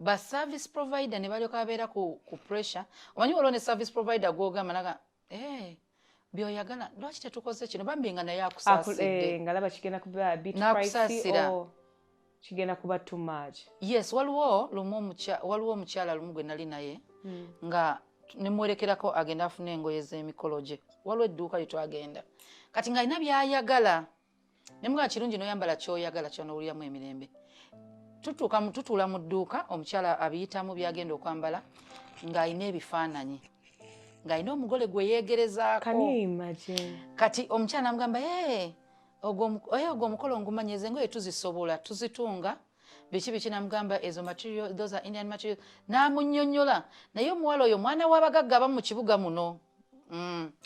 ba service provider ne balyoka babeera ku pressure omanyi olwo ne service provider gwogamba naga byoyagala lwaki tetukoze kino bambi nga naye akusaasidde ngalaba kigenda kuba bit pricey or kigenda kuba too much. Yes, waliwo omukyala lumu gwe nali naye nga nemwerekerako agenda afuna engoye z'emikolo gye waliwo edduuka lye twagenda kati nga alina byayagala nemugaa kirungi noyambala kyoyagala kyonowuliramu emirembe tutuula mu dduuka omukyala abiyitamu byagenda okwambala ng'alina ebifaananyi ng'alina omugole gwe yeegerezaako kati omukyala namugamba ogwo omukolo ngumanyi ezo engoye tuzisobola tuzitunga biki namugamba ezo material those are Indian material n'amunnyonnyola naye omuwala oyo mwana w'abagagga abamu mu kibuga muno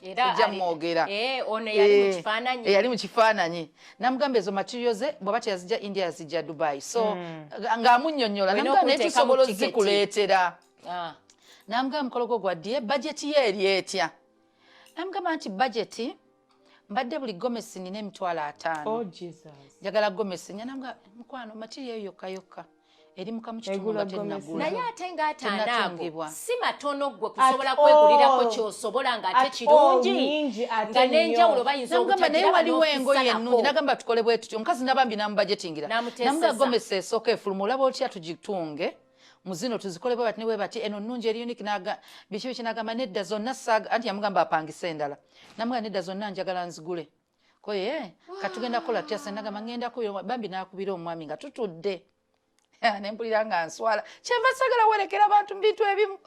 ejja mwogera ono yali mu kifaananyi namugamba ezo material ze bw'aba teyazijja India yazijja Dubai so ng'amunnyonnyola namugamba naye tusobola ozikuleetera namugamba mukolo gwo gwaddiye bajeti ye eri etya namugamba nti bajeti mbadde buli gomesi nina $5,000 njagala gomesi namugamba mukwano material yokka eri mukamu kitundu nga tennagula naye ate ng'ataano si matono gwe kusobola kwegulirako kyosobola ng'ate kirungi nga n'enjawulo bayinza okutagiraba naye waliwo engoye ennungi nagamba tukole bwe tutyo omukazi nabambi namubajetingira namugamba gomesi esooka efuluma olaba otya tugitunge muzino tuzikole bwe bati ne bwe bati eno nnungi eri unique biki nagamba nedda zonna saaga anti yamugamba apangisa endala namugamba nedda zonna njagala nzigule koye katugenda kukola tutya se nagamba ngenda kuyo bambi nakubira omwami nga tutudde nempulira nga nswala kyenva sagala werekera abantu mu bintu ebimu